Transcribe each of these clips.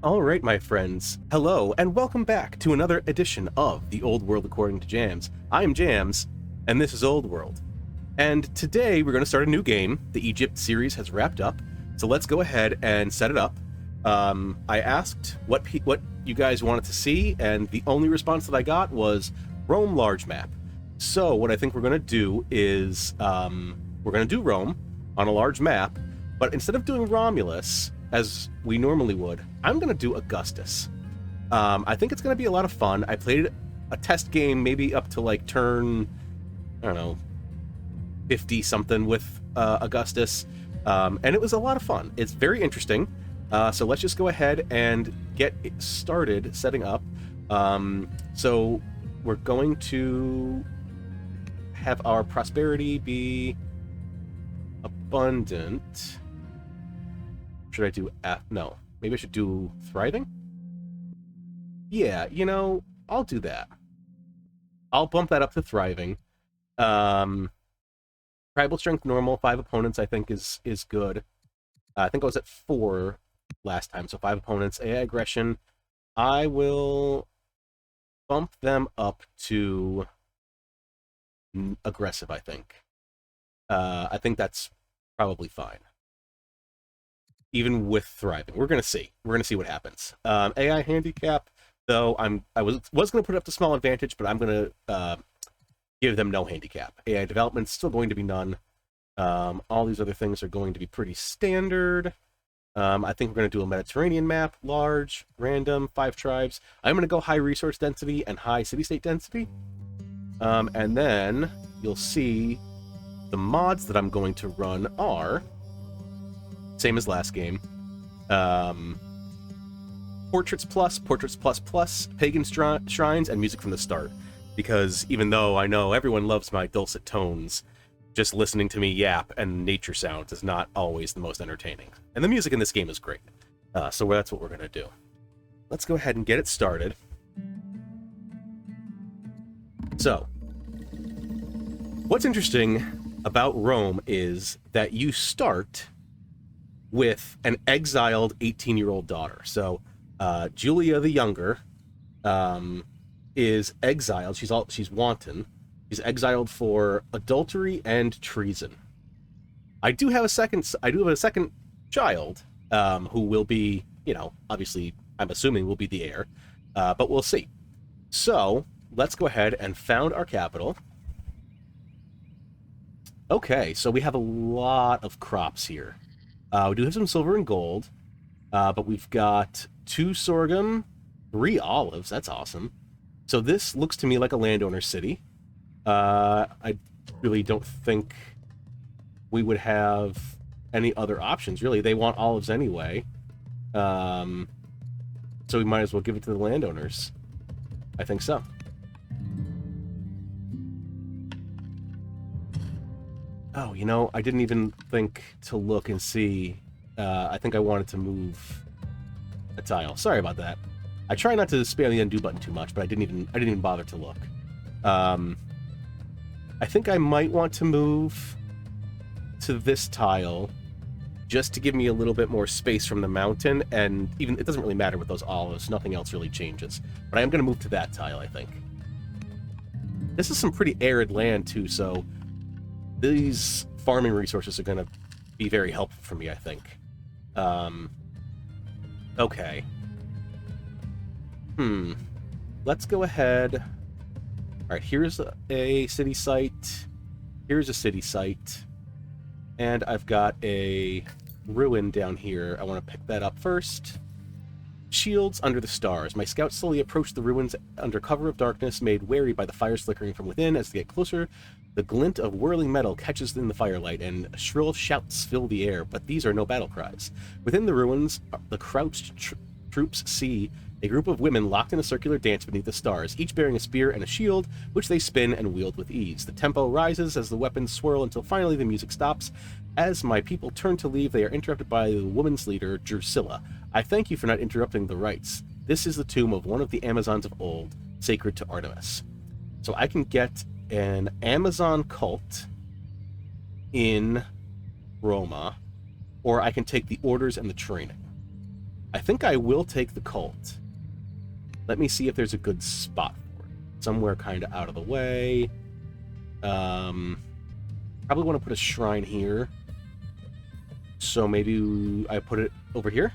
All right, my friends. Hello, and welcome back to another edition of The Old World According to Jams. I'm Jams, and this is Old World. And today we're going to start a new game. The Egypt series has wrapped up, so let's go ahead and set it up. I asked what you guys wanted to see, and the only response that I got was Rome large map. So what I think we're going to do is we're going to do Rome on a large map, but instead of doing Romulus, as we normally would, I'm going to do Augustus. I think it's going to be a lot of fun. I played a test game maybe up to like turn, I don't know, 50-something with Augustus, and it was a lot of fun. It's very interesting. So let's just go ahead and get started setting up. So we're going to have our prosperity be abundant. Should I do F? No. Maybe I should do thriving? Yeah, I'll do that. I'll bump that up to thriving. Tribal strength normal, 5 opponents I think is good. I think I was at 4 last time, so 5 opponents. AI aggression, I will bump them up to aggressive, I think. I think that's probably fine. Even with thriving, we're gonna see what happens. AI handicap, though, I was gonna put it up to small advantage, but I'm gonna give them no handicap. AI development's still going to be none. All these other things are going to be pretty standard. I think we're gonna do a Mediterranean map, large, random, 5 tribes. I'm gonna go high resource density and high city-state density, and then you'll see the mods that I'm going to run are same as last game. Portraits plus, pagan shrines, and music from the start. Because even though I know everyone loves my dulcet tones, just listening to me yap and nature sounds is not always the most entertaining. And the music in this game is great. So that's what we're going to do. Let's go ahead and get it started. So, what's interesting about Rome is that you start with an exiled 18-year-old daughter. So Julia the Younger is exiled. She's wanton. She's exiled for adultery and treason. I do have a second child who will be, obviously I'm assuming will be the heir, but we'll see. So let's go ahead and found our capital. Okay, so we have a lot of crops here. We do have some silver and gold, but we've got 2 sorghum, 3 olives. That's awesome. So this looks to me like a landowner city. I really don't think we would have any other options, really. They want olives anyway. So we might as well give it to the landowners. I think so. Oh, I didn't even think to look and see. I think I wanted to move a tile. Sorry about that. I try not to spam the undo button too much, but I didn't even bother to look. I think I might want to move to this tile just to give me a little bit more space from the mountain, and even it doesn't really matter with those olives. Nothing else really changes. But I am going to move to that tile, I think. This is some pretty arid land, too, so these farming resources are going to be very helpful for me, I think. Okay. Let's go ahead. All right, here's a city site. Here's a city site. And I've got a ruin down here. I want to pick that up first. Shields under the stars. My scouts slowly approach the ruins under cover of darkness, made wary by the fires flickering from within. As they get closer, the glint of whirling metal catches in the firelight, and shrill shouts fill the air, but these are no battle cries. Within the ruins, the crouched troops see a group of women locked in a circular dance beneath the stars, each bearing a spear and a shield, which they spin and wield with ease. The tempo rises as the weapons swirl until finally the music stops. As my people turn to leave, they are interrupted by the woman's leader, Drusilla. I thank you for not interrupting the rites. This is the tomb of one of the Amazons of old, sacred to Artemis. So I can get an Amazon cult in Roma, or I can take the orders and the training. I think I will take the cult. Let me see if there's a good spot for it. Somewhere kind of out of the way. Probably want to put a shrine here. So maybe I put it over here.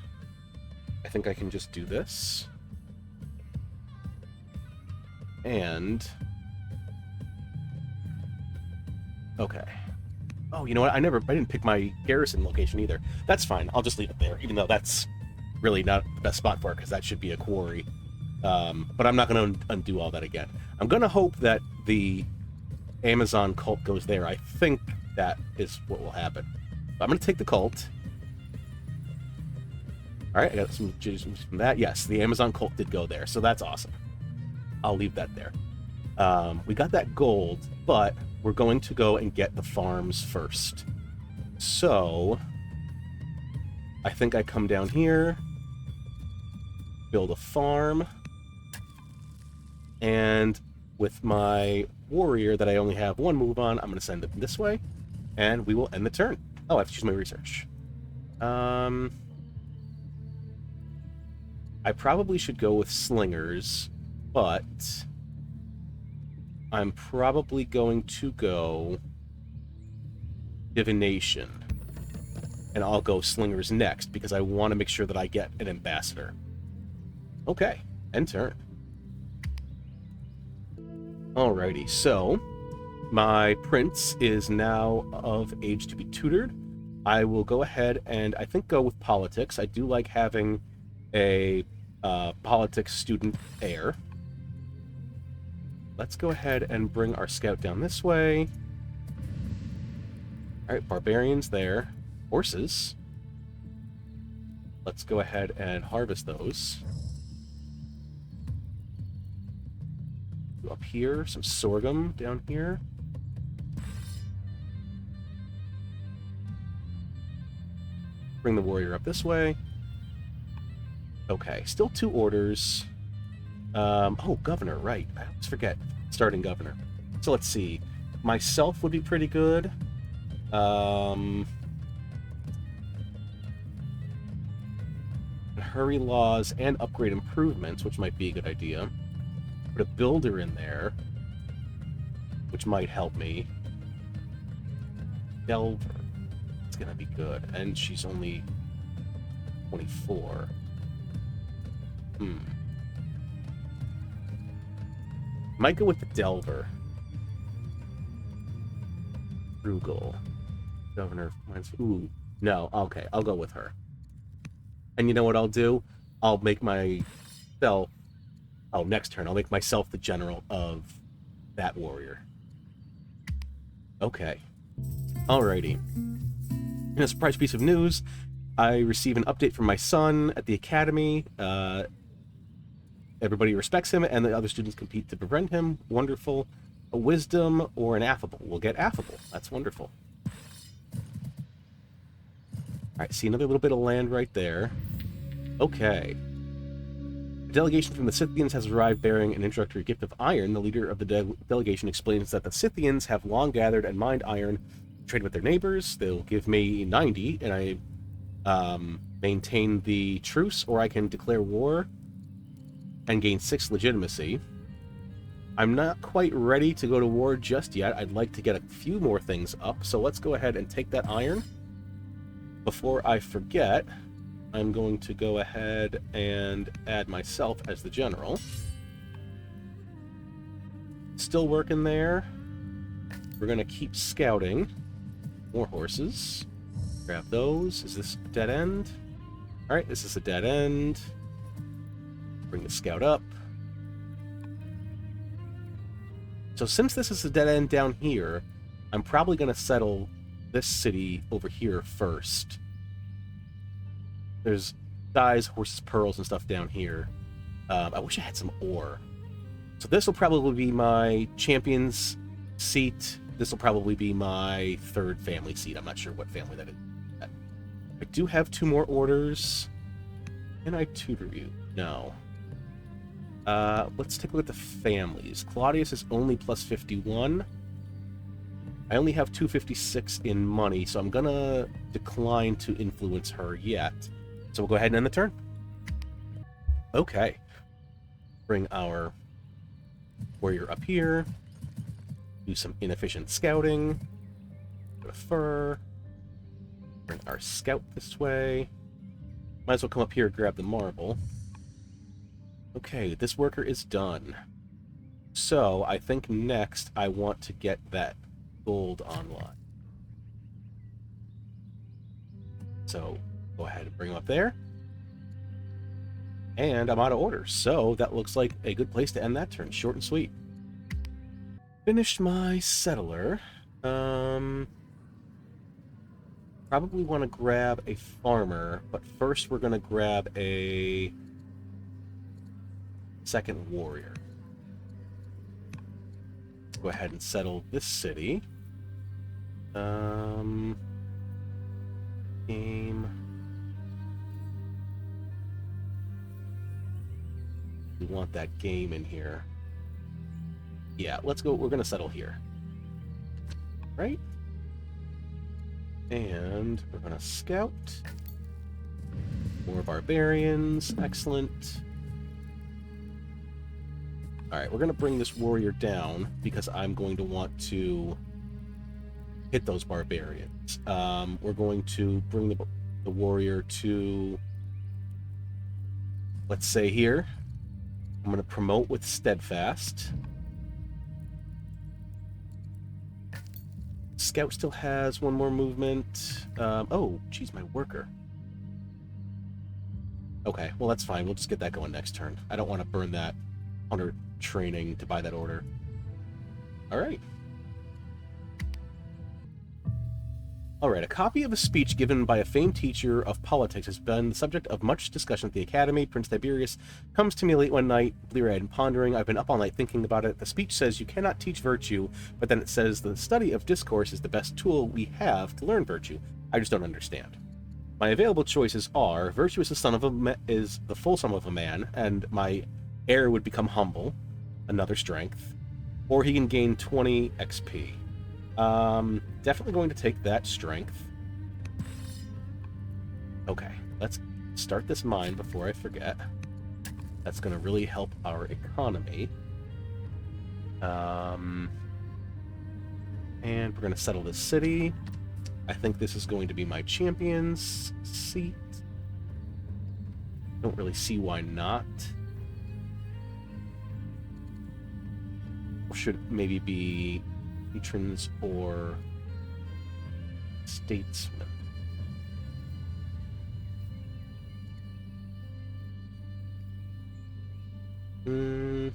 I think I can just do this. And... okay. Oh, you know what? I didn't pick my garrison location either. That's fine. I'll just leave it there, even though that's really not the best spot for it, because that should be a quarry. But I'm not going to undo all that again. I'm going to hope that the Amazon cult goes there. I think that is what will happen. I'm going to take the cult. All right, I got some juices from that. Yes, the Amazon cult did go there, so that's awesome. I'll leave that there. We got that gold, but we're going to go and get the farms first. So, I think I come down here, build a farm, and with my warrior that I only have one move on, I'm going to send it this way, and we will end the turn. Oh, I have to choose my research. I probably should go with slingers, but I'm probably going to go divination, and I'll go slingers next because I want to make sure that I get an ambassador. Okay, end turn. Alrighty, so my prince is now of age to be tutored. I will go ahead and I think go with politics. I do like having a politics student heir. Let's go ahead and bring our scout down this way. Alright, barbarians there. Horses. Let's go ahead and harvest those. Up here, some sorghum down here. Bring the warrior up this way. Okay, still 2 orders. Oh, governor, right. I always forget. Starting governor. So let's see. Myself would be pretty good. Hurry laws and upgrade improvements, which might be a good idea. Put a builder in there, which might help me. Delver. It's gonna be good. And she's only 24. Might go with the Delver. Frugal. Governor. Ooh. No. Okay. I'll go with her. And you know what I'll do? I'll make myself... oh, next turn. I'll make myself the general of that warrior. Okay. Alrighty. In a surprise piece of news, I receive an update from my son at the academy. Everybody respects him, and the other students compete to befriend him. Wonderful. A wisdom or an affable. We'll get affable. That's wonderful. Alright, see another little bit of land right there. Okay. A delegation from the Scythians has arrived bearing an introductory gift of iron. The leader of the delegation explains that the Scythians have long gathered and mined iron, trade with their neighbors. They'll give me 90, and I maintain the truce, or I can declare war and gain 6 legitimacy. I'm not quite ready to go to war just yet. I'd like to get a few more things up, so let's go ahead and take that iron. Before I forget, I'm going to go ahead and add myself as the general. Still working there. We're going to keep scouting. More horses. Grab those. Is this a dead end? Alright, this is a dead end. Bring the scout up. So since this is a dead end down here, I'm probably going to settle this city over here first. There's dyes, horses, pearls, and stuff down here. I wish I had some ore. So this will probably be my champion's seat. This will probably be my 3rd family seat. I'm not sure what family that is. I do have 2 more orders. Can I tutor you? No. Let's take a look at the families. Claudius is only plus 51. I only have 256 in money, so I'm gonna decline to influence her yet. So we'll go ahead and end the turn. Okay. Bring our warrior up here. Do some inefficient scouting. Go to fur. Bring our scout this way. Might as well come up here and grab the marble. Okay, this worker is done. So, I think next I want to get that gold online. So, go ahead and bring him up there. And I'm out of order, so that looks like a good place to end that turn. Short and sweet. Finished my settler. Probably want to grab a farmer, but first we're going to grab a second warrior. Go ahead and settle this city. Game. We want that game in here. Yeah, let's go. We're going to settle here. Right? And we're going to scout. More barbarians. Excellent. Alright, we're going to bring this warrior down because I'm going to want to hit those barbarians. We're going to bring the warrior to, let's say here. I'm going to promote with steadfast. Scout still has one more movement. Oh, geez, my worker. Okay, well, that's fine. We'll just get that going next turn. I don't want to burn that 100 training to buy that order. Alright. Alright, a copy of a speech given by a famed teacher of politics has been the subject of much discussion at the Academy. Prince Tiberius comes to me late one night, blear-eyed and pondering. I've been up all night thinking about it. The speech says you cannot teach virtue, but then it says the study of discourse is the best tool we have to learn virtue. I just don't understand. My available choices are, virtue is the full sum of a man, and my heir would become humble, another strength, or he can gain 20 XP. Definitely going to take that strength. Okay, let's start this mine before I forget. That's going to really help our economy. And we're going to settle this city. I think this is going to be my champion's seat. Don't really see why not. Or should maybe be patrons or statesmen. There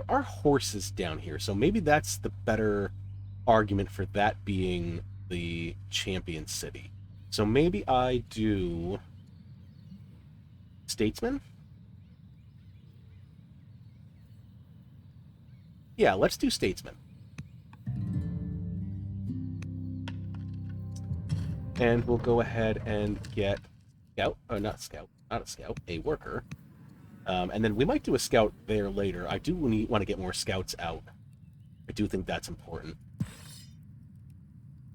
are horses down here, so maybe that's the better argument for that being the champion city. So maybe I do statesman? Yeah, let's do statesman. And we'll go ahead and get scout, not a scout, a worker. And then we might do a scout there later. I do want to get more scouts out. I do think that's important.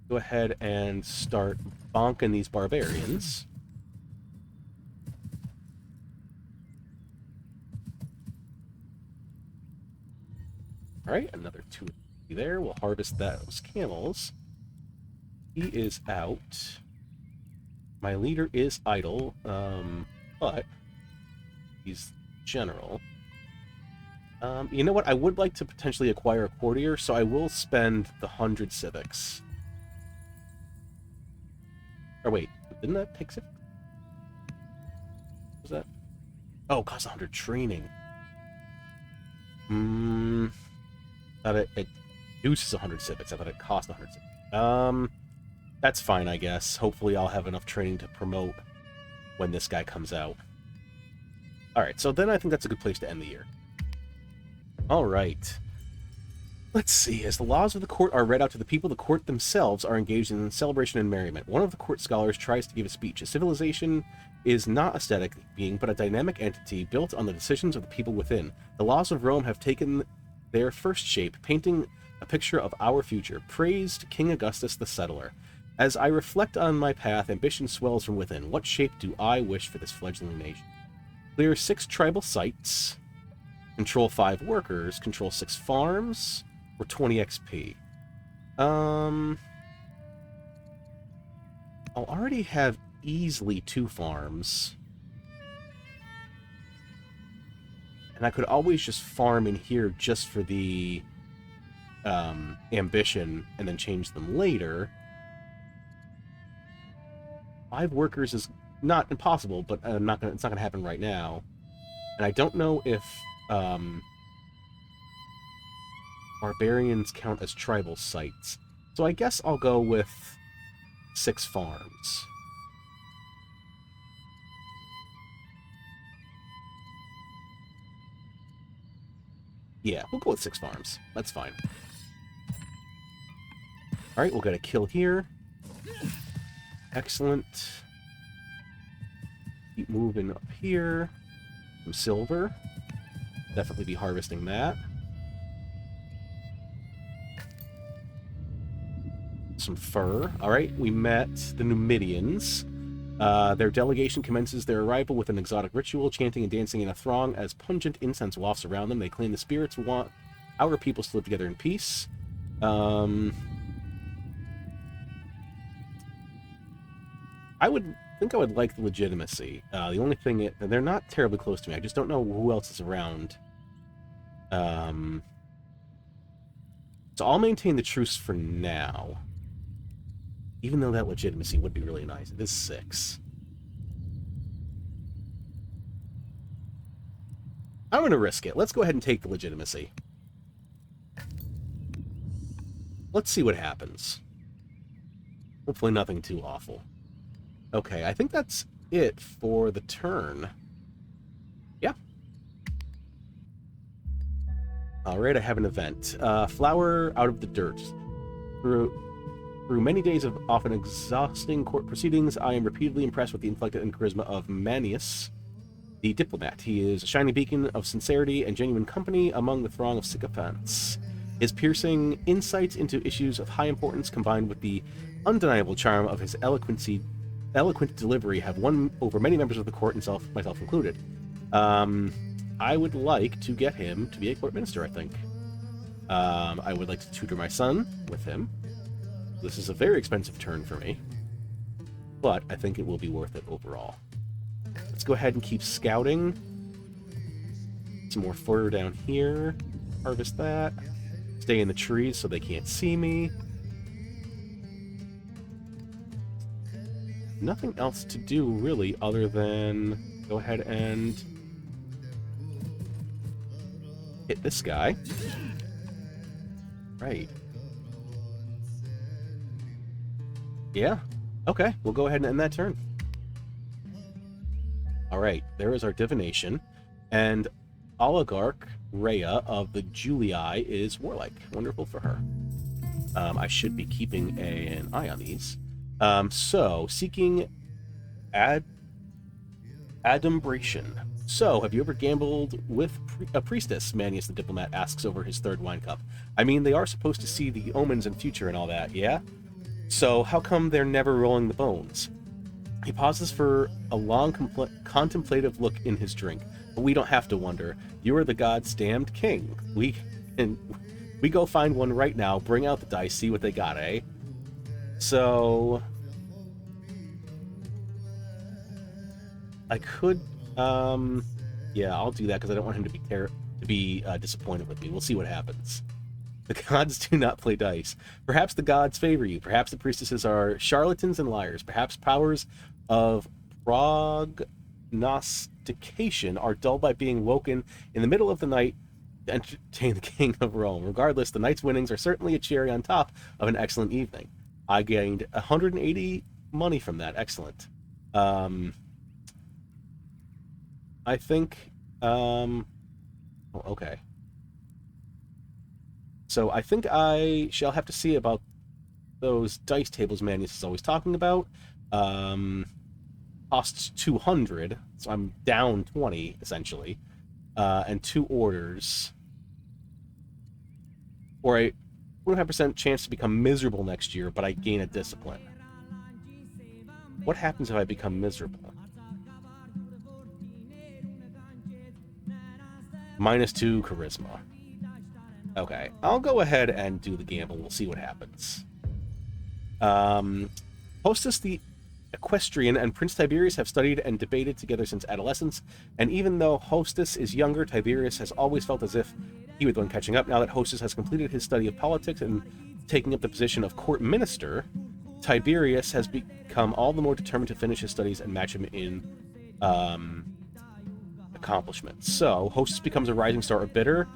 Go ahead and start bonking these barbarians. Alright, another 2 there. We'll harvest those camels. He is out. My leader is idle, but he's general. You know what? I would like to potentially acquire a courtier, so I will spend the 100 civics. Or wait, didn't that take civics? What was that? Oh, it costs 100 training. Thought it reduces 100 civics. I thought it cost 100 civics. That's fine, I guess. Hopefully I'll have enough training to promote when this guy comes out. Alright, so then I think that's a good place to end the year. Alright. Let's see. As the laws of the court are read out to the people, the court themselves are engaged in celebration and merriment. One of the court scholars tries to give a speech. A civilization is not a static being, but a dynamic entity built on the decisions of the people within. The laws of Rome have taken their first shape, painting a picture of our future. Praised King Augustus the settler. As I reflect on my path, ambition swells from within. What shape do I wish for this fledgling nation? Clear 6 tribal sites, control 5 workers, control 6 farms, or 20 XP. I'll already have easily 2 farms. And I could always just farm in here just for the ambition and then change them later. 5 workers is not impossible, but it's not going to happen right now. And I don't know if barbarians count as tribal sites. So I guess I'll go with 6 farms. Yeah, we'll go with 6 farms. That's fine. Alright, we'll get a kill here. Excellent. Keep moving up here. Some silver. Definitely be harvesting that. Some fur. Alright, we met the Numidians. Their delegation commences their arrival with an exotic ritual, chanting and dancing in a throng as pungent incense wafts around them. They claim the spirits want our peoples to live together in peace. I think I would like the legitimacy. The only thing, they're not terribly close to me. I just don't know who else is around. So I'll maintain the truce for now. Even though that legitimacy would be really nice. It is 6. I'm going to risk it. Let's go ahead and take the legitimacy. Let's see what happens. Hopefully nothing too awful. Okay, I think that's it for the turn. Yeah. Alright, I have an event. Flower out of the dirt. Through many days of often exhausting court proceedings, I am repeatedly impressed with the intellect and charisma of Manius, the diplomat. He is a shining beacon of sincerity and genuine company among the throng of sycophants. His piercing insights into issues of high importance, combined with the undeniable charm of his eloquent delivery, have won over many members of the court, and myself included. I would like to get him to be a court minister, I think. I would like to tutor my son with him. This is a very expensive turn for me, but I think it will be worth it overall. Let's go ahead and keep scouting. Some more fur down here. Harvest that. Stay in the trees so they can't see me. Nothing else to do, really, other than go ahead and hit this guy. Right. Yeah. Okay, we'll go ahead and end that turn. Alright, there is our divination. And Oligarch Rhea of the Julii is warlike. Wonderful for her. I should be keeping an eye on these. So, seeking adumbration. So, have you ever gambled with a priestess? Manius the diplomat asks over his 3rd wine cup. I mean, they are supposed to see the omens and future and all that, yeah? So, how come they're never rolling the bones? He pauses for a long, contemplative look in his drink. But we don't have to wonder. You are the god's damned king. We go find one right now, bring out the dice, see what they got, eh? So... I could... yeah, I'll do that, because I don't want him to be disappointed with me. We'll see what happens. The gods do not play dice. Perhaps the gods favor you. Perhaps the priestesses are charlatans and liars. Perhaps powers of prognostication are dulled by being woken in the middle of the night to entertain the king of Rome. Regardless, the night's winnings are certainly a cherry on top of an excellent evening. I gained 180 money from that. Excellent. I think... oh, okay. So I think I shall have to see about those dice tables Manius is always talking about. Costs 200, so I'm down 20, essentially. And 2 orders. Or a 100% chance to become miserable next year, but I gain a discipline. What happens if I become miserable? -2 charisma. Okay, I'll go ahead and do the gamble. We'll see what happens. Hostess the Equestrian and Prince Tiberius have studied and debated together since adolescence, and even though Hostess is younger, Tiberius has always felt as if he was the one catching up. Now that Hostess has completed his study of politics and taking up the position of court minister, Tiberius has become all the more determined to finish his studies and match him in accomplishments. So, Hostess becomes a rising star or bitter,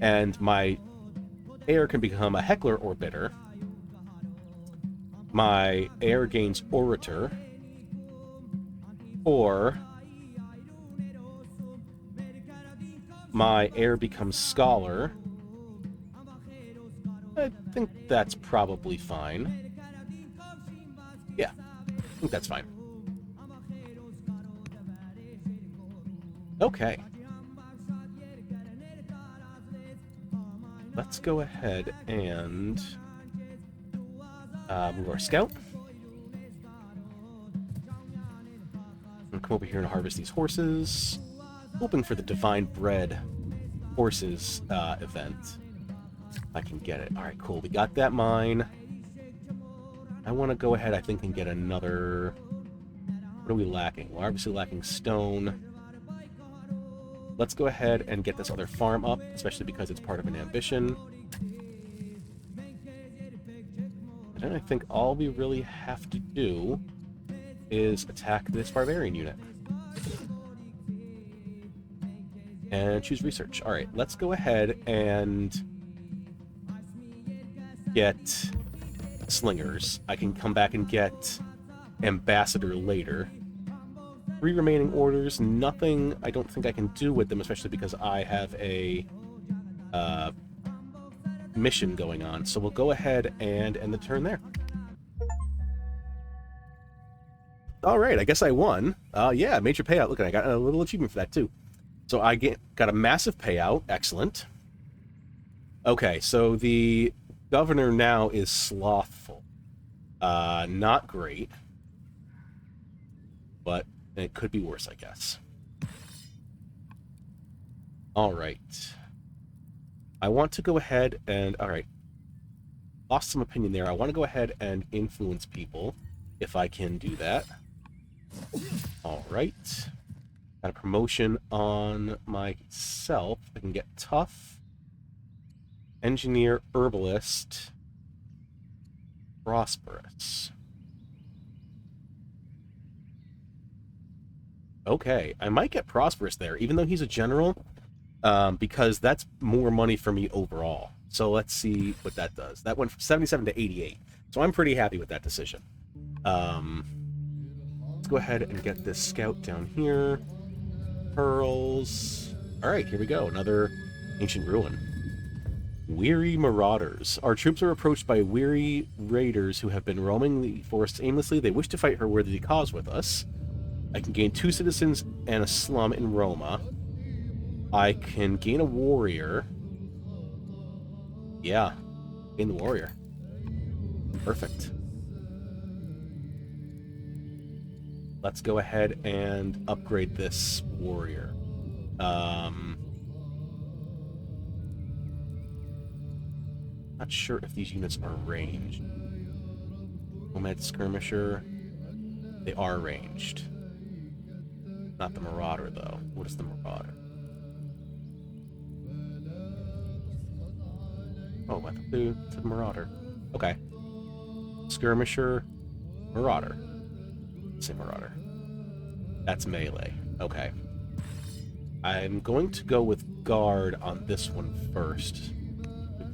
and my heir can become a heckler or bitter. My heir gains orator, or my heir becomes scholar. I think that's probably fine. Yeah, I think that's fine. Okay. Let's go ahead and move our scout. And come over here and harvest these horses. Hoping for the Divine Bread horses event. If I can get it. Alright, cool. We got that mine. I want to go ahead, I think, and get another... What are we lacking? We're obviously lacking stone. Let's go ahead and get this other farm up, especially because it's part of an ambition. And then I think all we really have to do is attack this barbarian unit. And choose research. Alright, let's go ahead and get slingers. I can come back and get ambassador later. 3 remaining orders. Nothing I don't think I can do with them, especially because I have a mission going on. So we'll go ahead and end the turn there. Alright, I guess I won. Yeah, major payout. Look, I got a little achievement for that too. So I got a massive payout. Excellent. Okay, so the governor now is slothful. Not great. But it could be worse, I guess. Alright. I want to go ahead and... Alright. Lost some opinion there. I want to go ahead and influence people, if I can do that. Alright. Got a promotion on myself. I can get tough. Engineer, herbalist. Prosperous. Okay, I might get prosperous there, even though he's a general, because that's more money for me overall. So let's see what that does. That went from 77 to 88. So I'm pretty happy with that decision. Let's go ahead and get this scout down here. Pearls. Alright, here we go. Another ancient ruin. Weary marauders. Our troops are approached by weary raiders who have been roaming the forests aimlessly. They wish to fight her worthy cause with us. I can gain 2 citizens and a slum in Roma. I can gain a warrior. Yeah, gain the warrior. Perfect. Let's go ahead and upgrade this warrior. Not sure if these units are ranged. Nomad skirmisher. They are ranged. Not the marauder, though. What is the marauder? Oh, I thought they said marauder. Okay. Skirmisher, marauder. Say marauder. That's melee. Okay. I'm going to go with guard on this one first.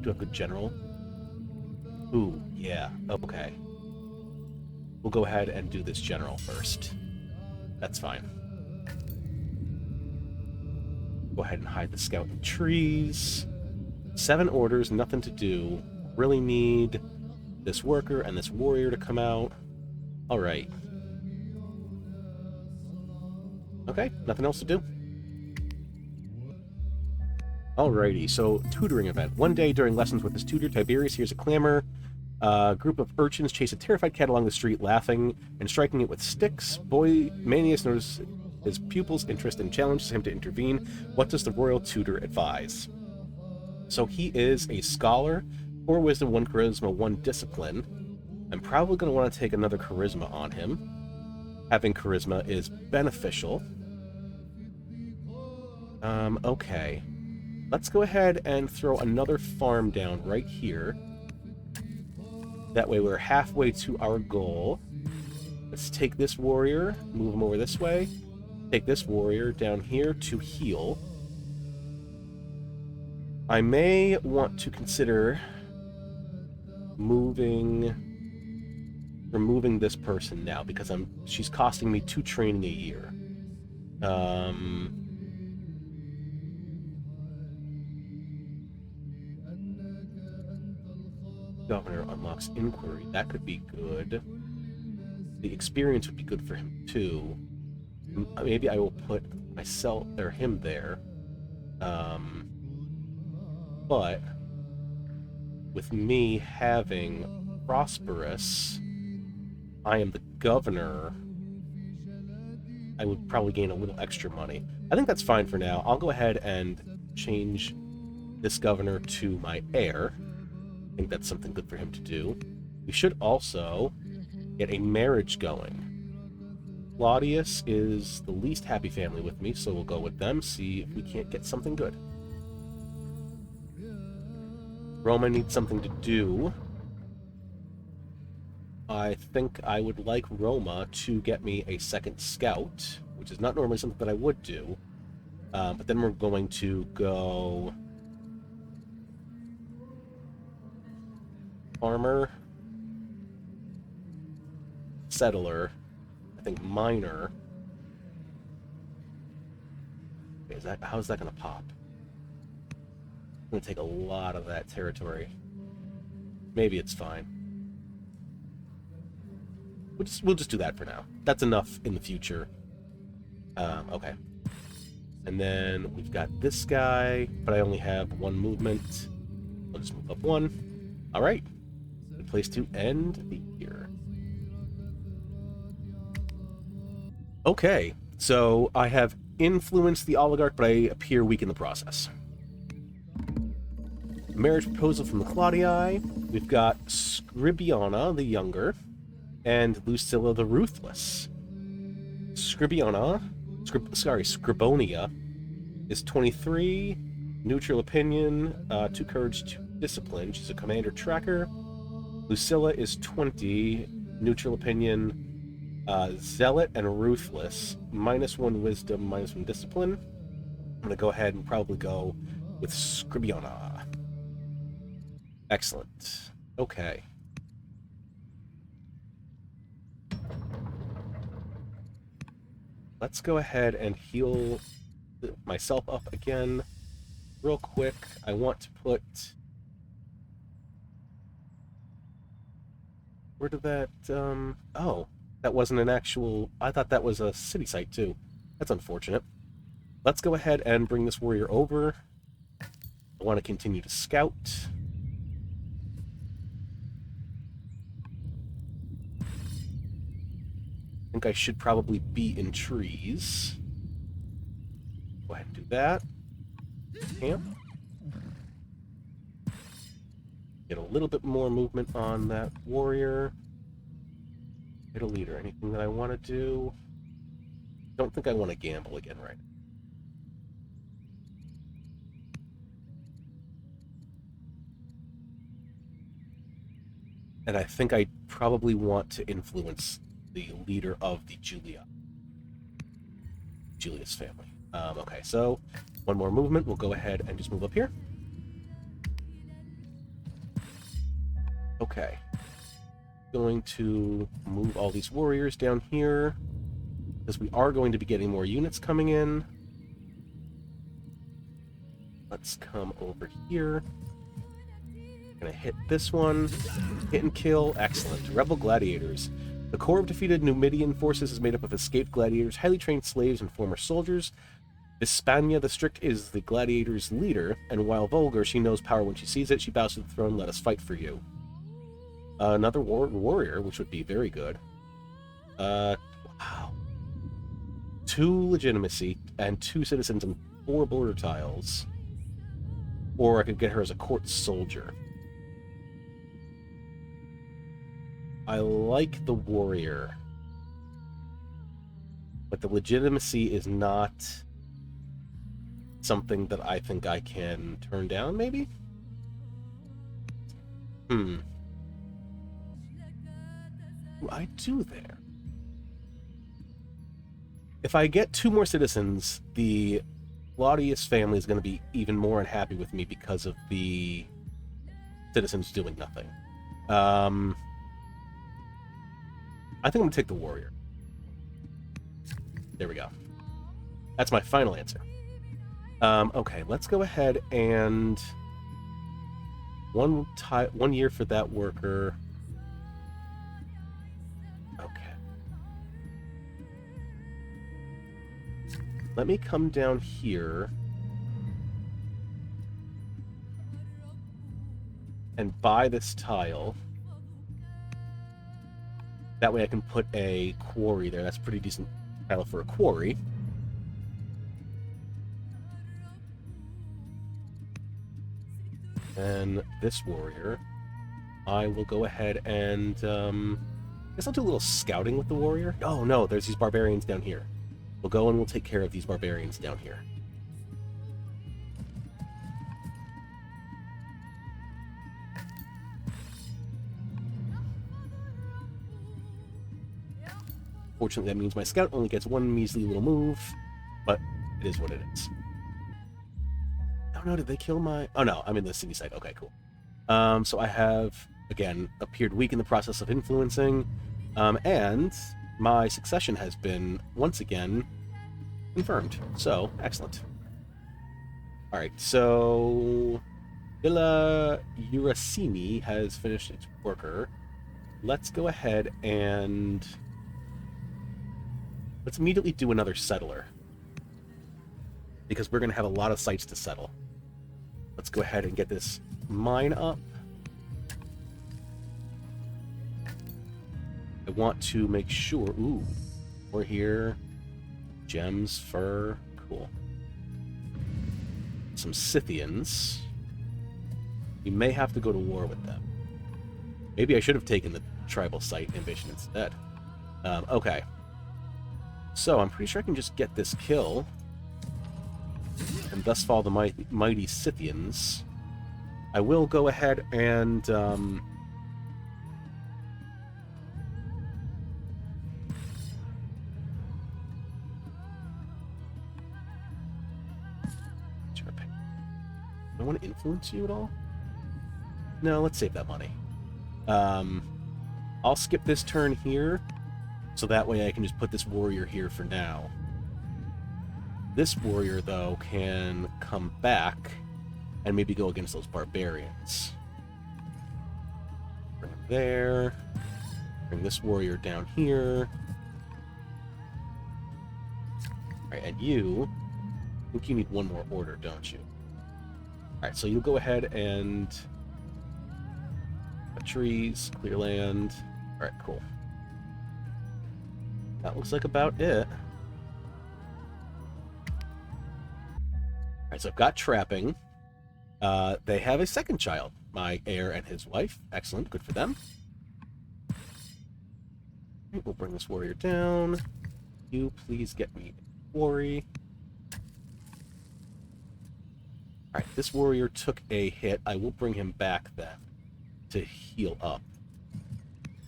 Do I have a general? Ooh, yeah. Okay. We'll go ahead and do this general first. That's fine. Go ahead and hide the scout in trees. 7 orders, nothing to do. Really need this worker and this warrior to come out. Alright. Okay, nothing else to do. Alrighty, so tutoring event. One day during lessons with his tutor, Tiberius hears a clamor A group of urchins chase a terrified cat along the street, laughing and striking it with sticks. Boy Manius notices his pupil's interest and challenges him to intervene. What does the royal tutor advise? So he is a scholar, 4 wisdom, 1 charisma, 1 discipline. I'm probably going to want to take another charisma on him. Having charisma is beneficial. Okay. Let's go ahead and throw another farm down right here. That way we're halfway to our goal. Let's take this warrior, move him over this way. Take this warrior down here to heal. I may want to consider removing this person now because she's costing me 2 training a year. Governor unlocks inquiry. That could be good. The experience would be good for him too. Maybe I will put myself or him there. But with me having prosperous, I am the governor. I would probably gain a little extra money. I think that's fine for now. I'll go ahead and change this governor to my heir. I think that's something good for him to do. We should also get a marriage going. Claudius is the least happy family with me, so we'll go with them, see if we can't get something good. Roma needs something to do. I think I would like Roma to get me a second scout, which is not normally something that I would do. But then we're going to go farmer, settler, I think miner. Okay, how's that going to pop? I'm going to take a lot of that territory. Maybe it's fine. We'll just do that for now. That's enough in the future. Okay. And then we've got this guy, but I only have 1 movement. I'll just move up 1. All right. Good place to end the year. Okay, so I have influenced the oligarch, but I appear weak in the process. Marriage proposal from the Claudii. We've got Scribiona the Younger and Lucilla the Ruthless. Scribonia is 23, neutral opinion, 2 courage, 2 discipline. She's a commander tracker. Lucilla is 20, neutral opinion, zealot and ruthless, -1 wisdom, -1 discipline. I'm going to go ahead and probably go with Scribiona. Excellent. Okay. Let's go ahead and heal myself up again real quick. I want to put... Where did that... Oh, that wasn't an actual... I thought that was a city site, too. That's unfortunate. Let's go ahead and bring this warrior over. I want to continue to scout. I think I should probably be in trees. Go ahead and do that. Camp. Get a little bit more movement on that warrior. Get a leader. Anything that I want to do? Don't think I want to gamble again, right? And I think I probably want to influence the leader of the Julius family. Okay, so 1 more movement. We'll go ahead and just move up here. Okay. Going to move all these warriors down here because we are going to be getting more units coming in. Let's come over here. Gonna hit this one. Hit and kill. Excellent. Rebel gladiators. The core of defeated Numidian forces is made up of escaped gladiators, highly trained slaves, and former soldiers. Hispania the Strict is the gladiators' leader, and while vulgar, she knows power when she sees it. She bows to the throne. Let us fight for you. Another warrior, which would be very good. Wow. 2 legitimacy and 2 citizens and 4 border tiles. Or I could get her as a court soldier. I like the warrior. But the legitimacy is not something that I think I can turn down, maybe? What do I do there? If I get 2 more citizens, the Claudius family is going to be even more unhappy with me because of the citizens doing nothing. I think I'm going to take the warrior. There we go. That's my final answer. Okay, let's go ahead and 1 year for that worker. Okay. Let me come down here and buy this tile. That way I can put a quarry there. That's a pretty decent tile for a quarry. And this warrior, I will go ahead and, I guess I'll do a little scouting with the warrior. Oh no, there's these barbarians down here. We'll go and we'll take care of these barbarians down here. Fortunately, that means my scout only gets 1 measly little move, but it is what it is. Oh no, did they kill my... Oh no, I'm in the city site. Okay, cool. So I have, again, appeared weak in the process of influencing, and my succession has been, once again, confirmed. So, excellent. Alright, so... Villa Uracini has finished its worker. Let's go ahead and... let's immediately do another settler. Because we're going to have a lot of sites to settle. Let's go ahead and get this mine up. I want to make sure... Ooh, we're here. Gems, fur, cool. Some Scythians. We may have to go to war with them. Maybe I should have taken the tribal site ambition instead. Okay. So, I'm pretty sure I can just get this kill. And thus fall the mighty Scythians. I will go ahead and... Do I want to influence you at all? No, let's save that money. I'll skip this turn here, so that way I can just put this warrior here for now. This warrior, though, can come back and maybe go against those barbarians. Bring him there. Bring this warrior down here. Alright, and you... I think you need 1 more order, don't you? Alright, so you'll go ahead and... cut trees, clear land. Alright, cool. That looks like about it. Alright, so I've got trapping. They have a second child, my heir and his wife. Excellent, good for them. We'll bring this warrior down. You please get me a quarry. Alright, this warrior took a hit. I will bring him back then to heal up.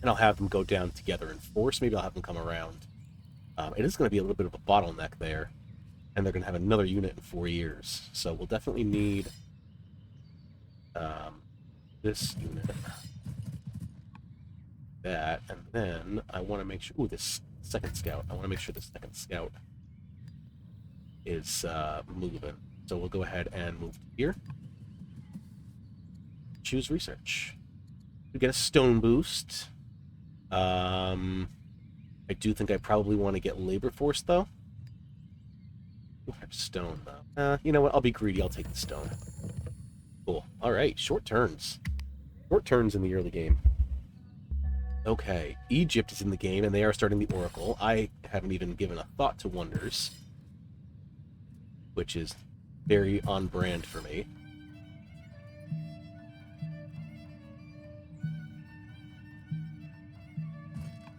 And I'll have them go down together in force. Maybe I'll have them come around. It is going to be a little bit of a bottleneck there. And they're going to have another unit in 4 years. So we'll definitely need this unit. That. And then I want to make sure... Ooh, this second scout. I want to make sure the second scout is moving. So we'll go ahead and move here. Choose research. We get a stone boost. I do think I probably want to get labor force, though. We'll have stone, though. You know what? I'll be greedy. I'll take the stone. Cool. All right. Short turns. Short turns in the early game. Okay, Egypt is in the game, and they are starting the Oracle. I haven't even given a thought to wonders, which is very on brand for me.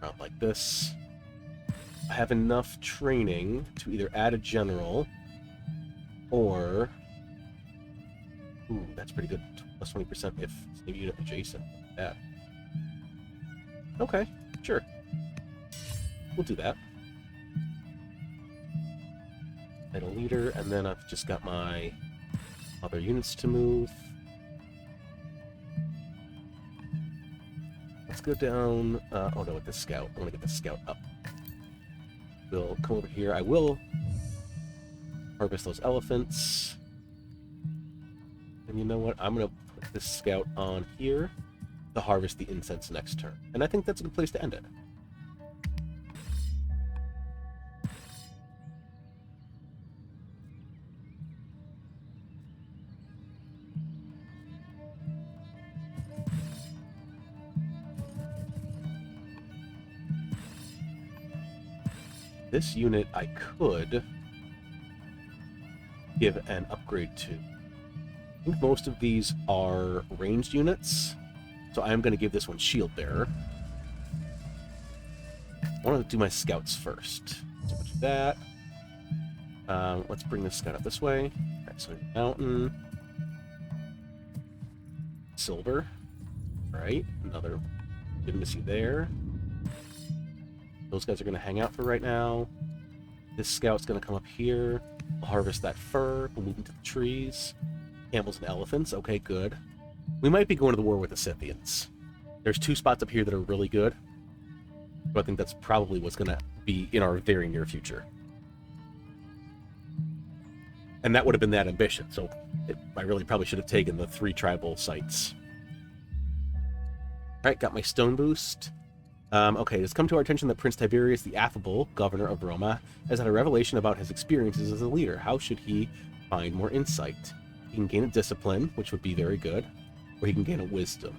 Not like this. I have enough training to either add a general or... Ooh, that's pretty good. Plus 20% if maybe unit adjacent. Yeah. Okay, sure. We'll do that. Title leader, and then I've just got my other units to move. Let's go down... oh no, with the scout. I want to get the scout up. We'll come over here. I will harvest those elephants. And you know what? I'm going to put this scout on here to harvest the incense next turn. And I think that's a good place to end it. This unit I could give an upgrade to. I think most of these are ranged units, so I am going to give this one Shield Bearer. I want to do my scouts first. So much of that. Let's bring this scout up this way. Alright, so mountain. Silver. Alright, another legitimacy there. Those guys are going to hang out for right now. This scout's going to come up here. We'll harvest that fur. We'll move into the trees. Camels and elephants. Okay, good. We might be going to the war with the Scythians. There's 2 spots up here that are really good. But I think that's probably what's going to be in our very near future. And that would have been that ambition. So I really probably should have taken the 3 tribal sites. Alright, got my stone boost. Okay, it's come to our attention that Prince Tiberius the Affable, governor of Roma, has had a revelation about his experiences as a leader. How should he find more insight? He can gain a discipline, which would be very good, or he can gain a wisdom.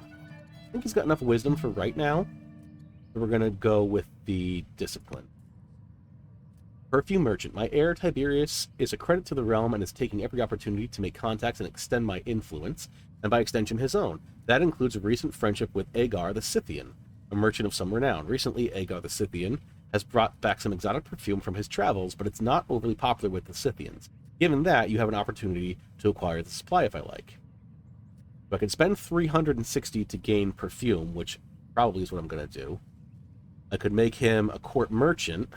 I think he's got enough wisdom for right now, so we're going to go with the discipline. Perfume Merchant. My heir Tiberius is a credit to the realm and is taking every opportunity to make contacts and extend my influence, and by extension his own. That includes a recent friendship with Agar the Scythian, a merchant of some renown. Recently, Agar the Scythian has brought back some exotic perfume from his travels, but it's not overly popular with the Scythians. Given that, you have an opportunity to acquire the supply if I like. So I can spend 360 to gain perfume, which probably is what I'm going to do. I could make him a court merchant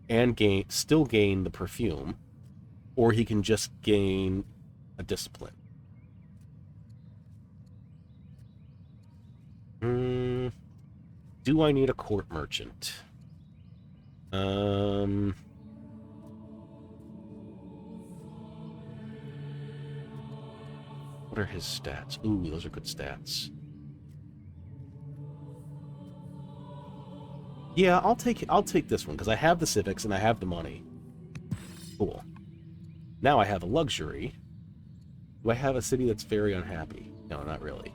and still gain the perfume, or he can just gain a discipline. Do I need a court merchant? What are his stats? Ooh, those are good stats. Yeah, I'll take this one because I have the civics and I have the money. Cool. Now I have a luxury. Do I have a city that's very unhappy? No, not really.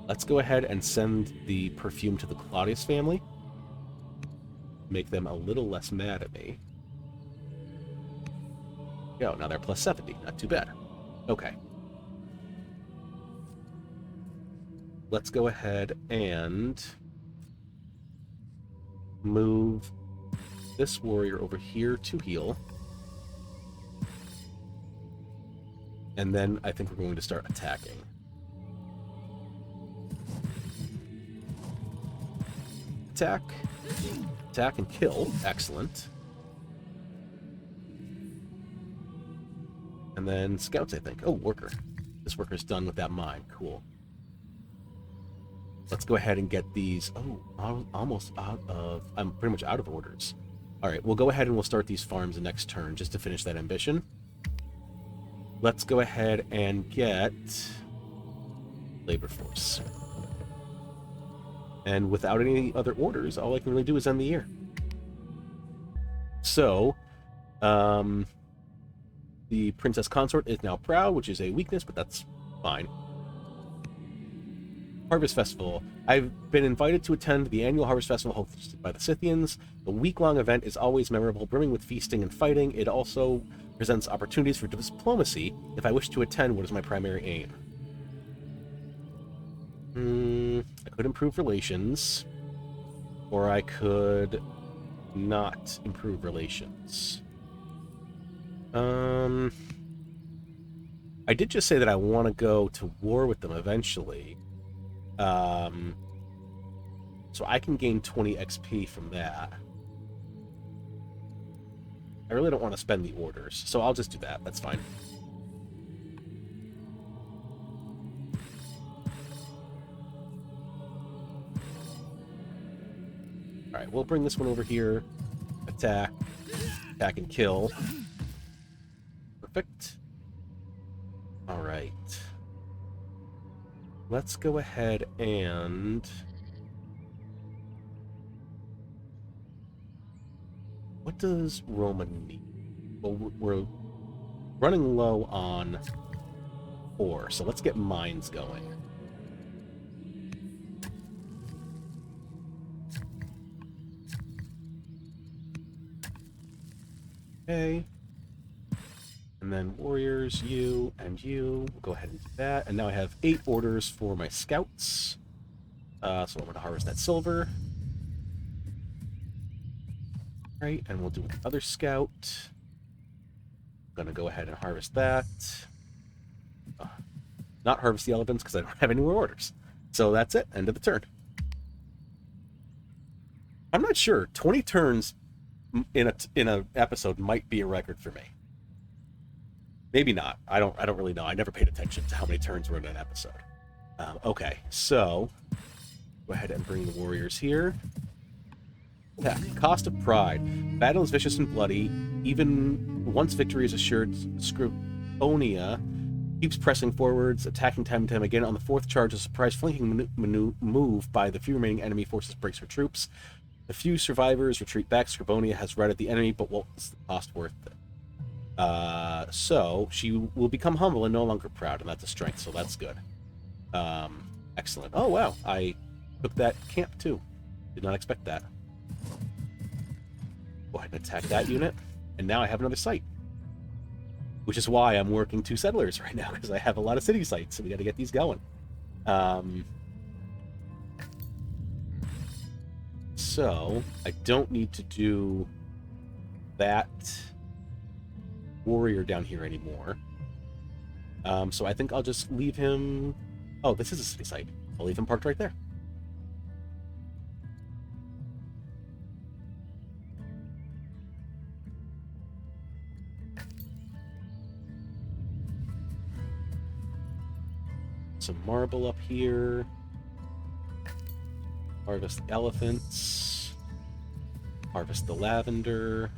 Let's go ahead and send the perfume to the Claudius family. Make them a little less mad at me. Go, now they're plus 70. Not too bad. Okay. Let's go ahead and move this warrior over here to heal. And then I think we're going to start attacking. Attack. Attack and kill. Excellent. And then scouts, I think. Oh, worker. This worker's done with that mine. Cool. Let's go ahead and get these... Oh, almost out of... I'm pretty much out of orders. Alright, we'll go ahead and we'll start these farms the next turn just to finish that ambition. Let's go ahead and get... labor force. And without any other orders, all I can really do is end the year. So, the Princess Consort is now proud, which is a weakness, but that's fine. Harvest Festival. I've been invited to attend the annual Harvest Festival hosted by the Scythians. The week-long event is always memorable, brimming with feasting and fighting. It also presents opportunities for diplomacy. If I wish to attend, what is my primary aim? I could improve relations, or I could not improve relations. I did just say that I want to go to war with them eventually. So I can gain 20 XP from that. I really don't want to spend the orders, so I'll just do that. That's fine. Alright, we'll bring this one over here. Attack. Attack and kill. Perfect. Alright. Let's go ahead and... What does Roma need? Well, we're running low on ore, so let's get mines going. Okay. And then warriors, you and you. We'll go ahead and do that. And now I have 8 orders for my scouts. So I'm going to harvest that silver. Right, and we'll do the other scout. Gonna go ahead and harvest that. Not harvest the elephants because I don't have any more orders. So that's it. End of the turn. I'm not sure. 20 turns in a episode might be a record for me. Maybe not. I don't really know. I never paid attention to how many turns were in an episode. Okay, so go ahead and bring the warriors here. Attack. Cost of Pride. Battle is vicious and bloody. Even once victory is assured, Scribonia keeps pressing forwards, attacking time and time again. On the 4th charge, a surprise flanking move by the few remaining enemy forces breaks her troops. The few survivors retreat back. Scribonia has routed the enemy, but what's the cost worth it? So she will become humble and no longer proud, and that's a strength, so that's good. Excellent. Oh, wow. I took that camp, too. Did not expect that. Go ahead and attack that unit, and now I have another site. Which is why I'm working 2 settlers right now, because I have a lot of city sites, so we got to get these going. So, I don't need to do that warrior down here anymore. So I think I'll just leave him... Oh, this is a city site. I'll leave him parked right there. Some marble up here. Harvest the elephants. Harvest the lavender.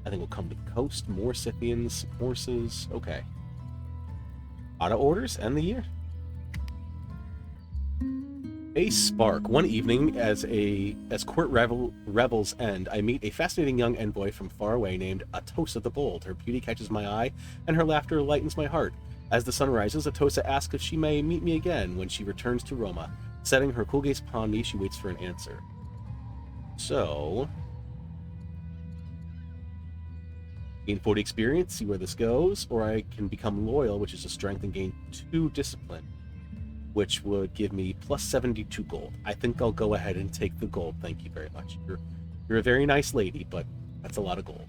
I think we'll come to the coast. More Scythians, horses. Okay. Auto orders, end the year. A spark. One evening, as court revels end, I meet a fascinating young envoy from far away named Atosa the Bold. Her beauty catches my eye, and her laughter lightens my heart. As the sun rises, Atosa asks if she may meet me again when she returns to Roma. Setting her cool gaze upon me, she waits for an answer. So... gain 40 experience, see where this goes, or I can become loyal, which is a strength, and gain 2 discipline, which would give me plus 72 gold. I think I'll go ahead and take the gold. Thank you very much. You're a very nice lady, but that's a lot of gold.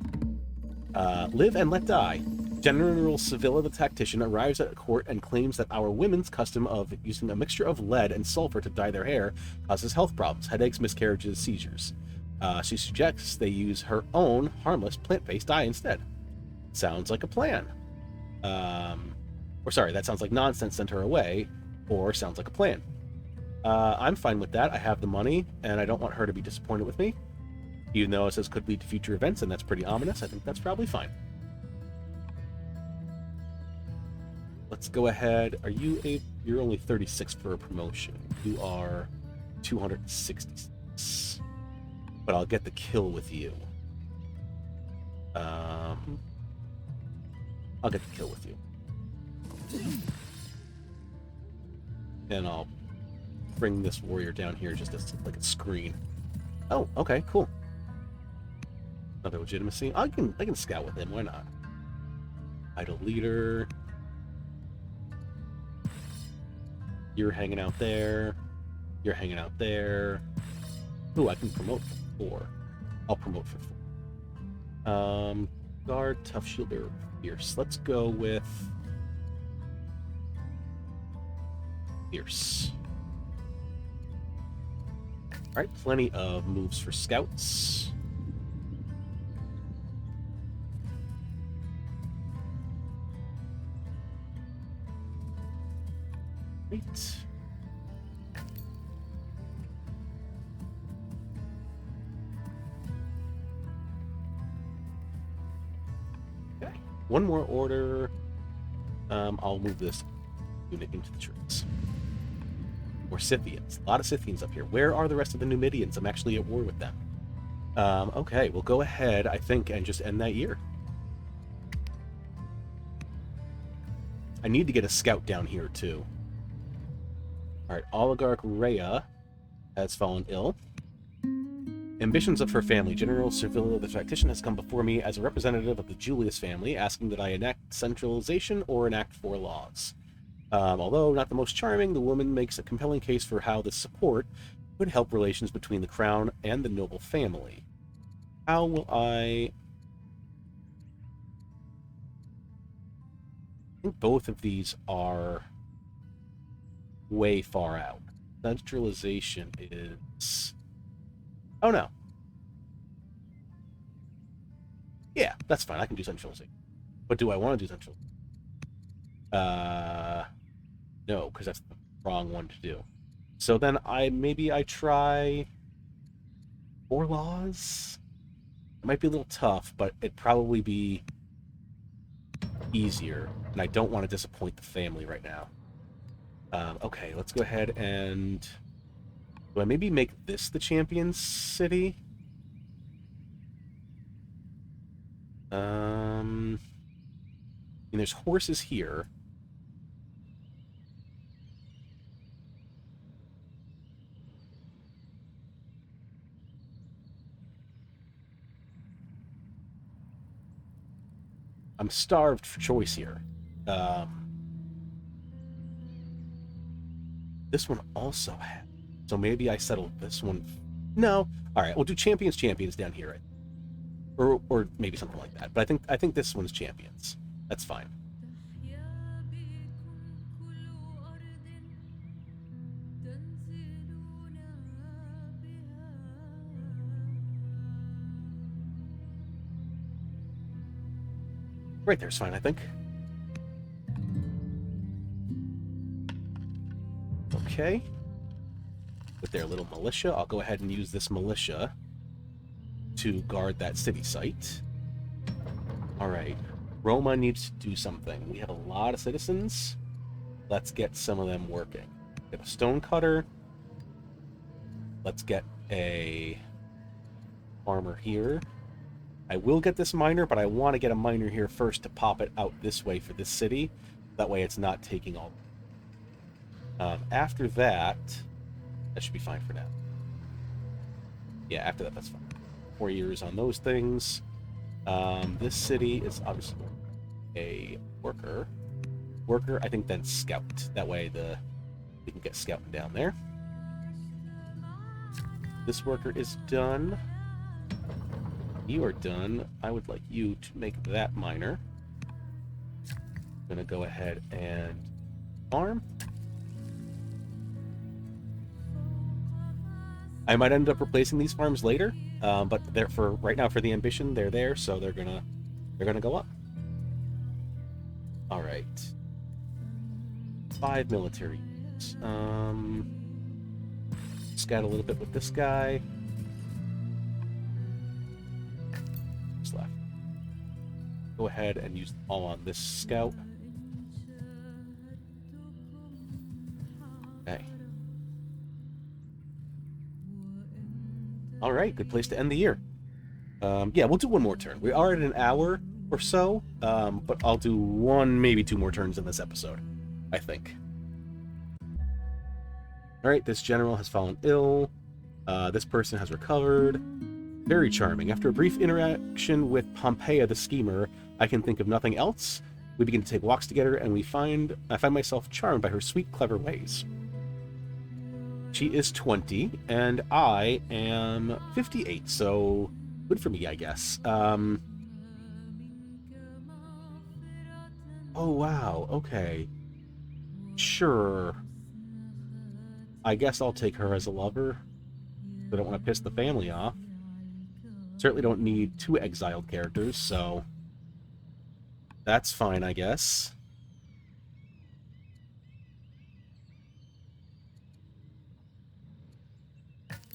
Live and let die. General Sevilla the Tactician arrives at court and claims that our women's custom of using a mixture of lead and sulfur to dye their hair causes health problems, headaches, miscarriages, seizures. She suggests they use her own harmless plant-based dye instead. Sounds like a plan. Or sorry, that sounds like nonsense, send her away, or sounds like a plan. I'm fine with that. I have the money, and I don't want her to be disappointed with me. Even though it says could lead to future events, and that's pretty ominous, I think that's probably fine. Let's go ahead. You're only 36 for a promotion. You are 266. But I'll get the kill with you. I'll get the kill with you. And I'll bring this warrior down here just as like a screen. Oh, okay, cool. Another legitimacy. I can scout with him. Why not? Idle leader. You're hanging out there. You're hanging out there. Ooh, I can promote for 4. I'll promote for 4. Guard, tough shielder, fierce. Let's go with fierce. Alright, plenty of moves for scouts. Great. Okay, one more order. I'll move this unit into the trees. More Scythians. A lot of Scythians up here. Where are the rest of the Numidians? I'm actually at war with them. Okay, we'll go ahead, I think, and just end that year. I need to get a scout down here, too. Alright, Oligarch Rhea has fallen ill. Ambitions of her family. General Servilia the Tactician has come before me as a representative of the Julius family, asking that I enact centralization or enact 4 laws. Although not the most charming, the woman makes a compelling case for how this support would help relations between the crown and the noble family. How will I think both of these are way far out. Centralization is... Oh, no. Yeah, that's fine. I can do centralization. But do I want to do centralization? No, because that's the wrong one to do. So then maybe I try 4 laws? It might be a little tough, but it'd probably be easier. And I don't want to disappoint the family right now. Okay, let's go ahead and... Do I maybe make this the champion city? And there's horses here. I'm starved for choice here. This one also has. So maybe I settle this one. No. All right, we'll do champions down here. Or maybe something like that. But I think this one's champions. That's fine. Right there's fine, I think. Okay. With their little militia, I'll go ahead and use this militia to guard that city site. Alright. Roma needs to do something. We have a lot of citizens. Let's get some of them working. Get a stonecutter. Let's get a farmer here. I will get this miner, but I want to get a miner here first to pop it out this way for this city. That way it's not taking all. After that should be fine for now. Yeah, after that, that's fine. 4 years on those things. This city is obviously a worker. Worker, I think then scout. That way we can get scouting down there. This worker is done. You are done. I would like you to make that miner. I'm gonna go ahead and farm. I might end up replacing these farms later, but they're for right now for the ambition. They're there, so they're gonna go up. All right, 5 military units. Scout a little bit with this guy. What's left? Go ahead and use them all on this scout. Okay. All right, good place to end the year. Yeah, we'll do one more turn. We are at an hour or so, but I'll do 1, maybe 2 more turns in this episode, I think. All All right, this general has fallen ill. This person has recovered. Very charming. After a brief interaction with Pompeia the schemer, I can think of nothing else. We begin to take walks together, and I find myself charmed by her sweet, clever ways. She is 20, and I am 58, so good for me, I guess. Oh, wow, okay. Sure. I guess I'll take her as a lover. I don't want to piss the family off. Certainly don't need two exiled characters, so that's fine, I guess.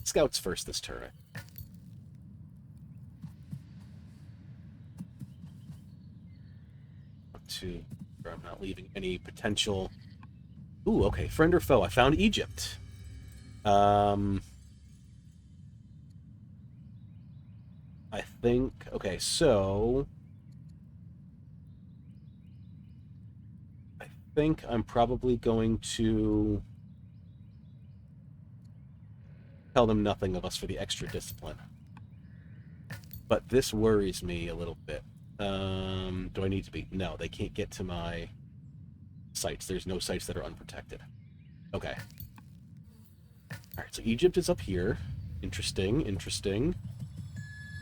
Scouts first this turn. To I'm not leaving any potential. Ooh, okay. Friend or foe? I found Egypt. I think... Okay, so... I think I'm probably going to tell them nothing of us for the extra discipline. But this worries me a little bit. Do I need to be? No, they can't get to my sites. There's no sites that are unprotected. Okay. Alright, so Egypt is up here. Interesting, interesting.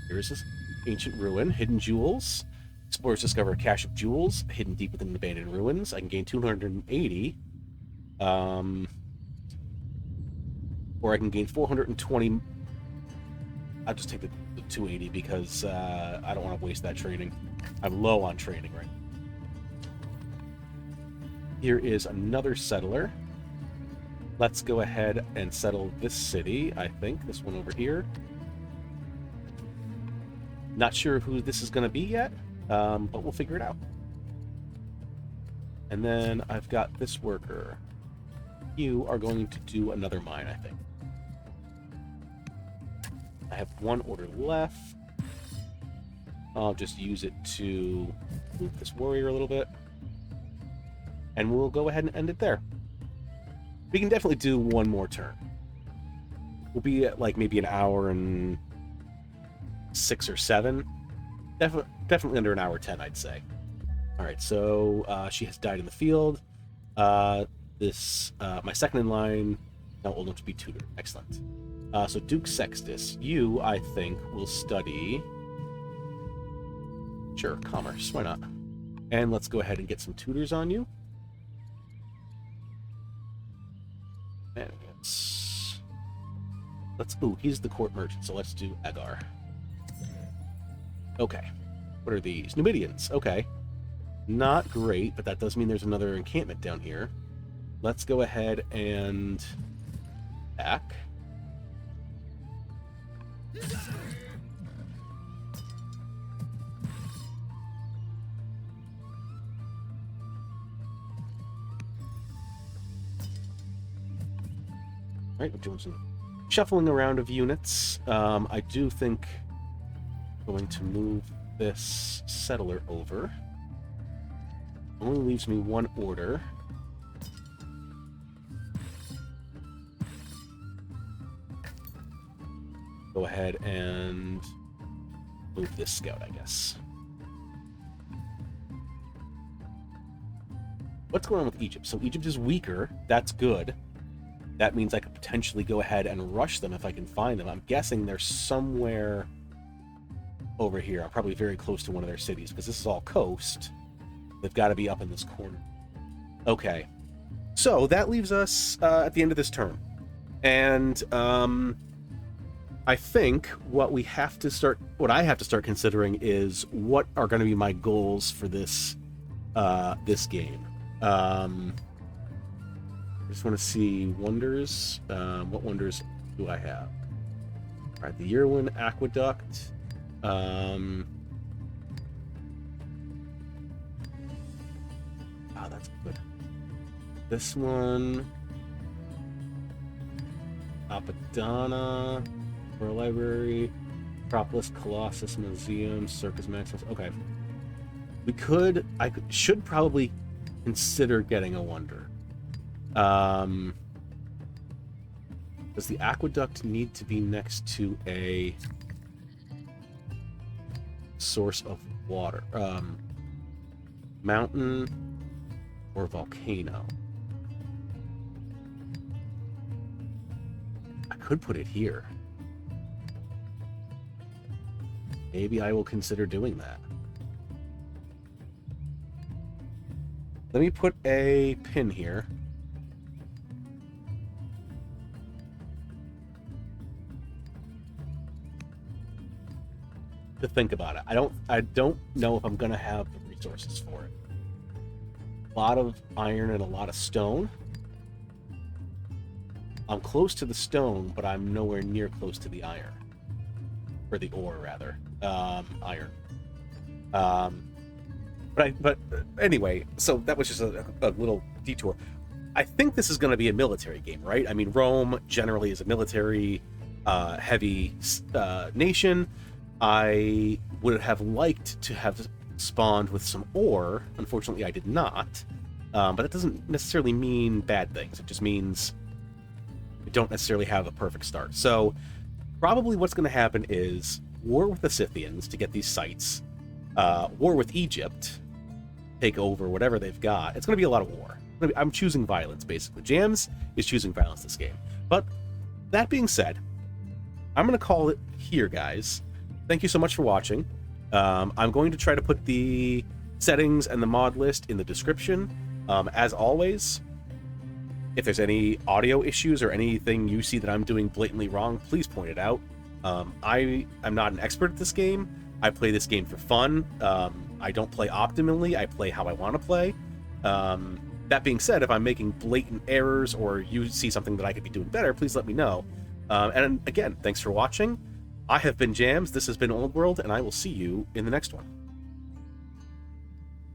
Here's this ancient ruin. Hidden jewels. Explorers discover a cache of jewels hidden deep within abandoned ruins. I can gain 280. Or I can gain 420. I'll just take the 280 because I don't want to waste that training. I'm low on training right now. Here is another settler. Let's go ahead and settle this city, I think. This one over here. Not sure who this is going to be yet, but we'll figure it out. And then I've got this worker. You are going to do another mine, I think. I have one order left. I'll just use it to move this warrior a little bit. And we'll go ahead and end it there. We can definitely do one more turn. We'll be at like maybe an hour and 6 or 7. Definitely under an hour 10, I'd say. Alright, so she has died in the field. My second in line, now old enough to be tutored. Excellent. So Duke Sextus, you, I think, will study... Sure, commerce. Why not? And let's go ahead and get some tutors on you. And ooh, he's the court merchant, so let's do Agar. Okay. What are these? Numidians. Okay. Not great, but that does mean there's another encampment down here. Let's go ahead and back. Alright, we're doing some shuffling around of units. I do think I'm going to move this settler over. Only leaves me one order. Go ahead and move this scout, I guess. What's going on with Egypt? So Egypt is weaker. That's good. That means I could potentially go ahead and rush them if I can find them. I'm guessing they're somewhere over here. I'm probably very close to one of their cities because this is all coast. They've got to be up in this corner. Okay. So that leaves us at the end of this turn. And I think what I have to start considering is what are going to be my goals for this game. I just want to see wonders. What wonders do I have? All right, the Irwin Aqueduct. That's good. This one. Apadana. For a library. Acropolis, Colossus, Museum, Circus Maximus. Okay. I should probably consider getting a wonder. Does the aqueduct need to be next to a source of water? Mountain or volcano? I could put it here. Maybe I will consider doing that. Let me put a pin here. To think about it. I don't know if I'm gonna have the resources for it. A lot of iron and a lot of stone. I'm close to the stone, but I'm nowhere near close to the iron. Or the ore, rather. Iron. But anyway, so that was just a little detour. I think this is going to be a military game, right? I mean, Rome generally is a military heavy nation. I would have liked to have spawned with some ore. Unfortunately, I did not. But that doesn't necessarily mean bad things. It just means we don't necessarily have a perfect start. So probably what's going to happen is war with the Scythians to get these sites, war with Egypt, take over whatever they've got. It's going to be a lot of war. I'm choosing violence, basically. Jams is choosing violence this game. But that being said, I'm going to call it here, guys. Thank you so much for watching. I'm going to try to put the settings and the mod list in the description. As always, if there's any audio issues or anything you see that I'm doing blatantly wrong, please point it out. I am not an expert at this game. I play this game for fun. I don't play optimally. I play how I want to play. That being said, if I'm making blatant errors or you see something that I could be doing better, please let me know. And again, thanks for watching. I have been Jams, this has been Old World, and I will see you in the next one.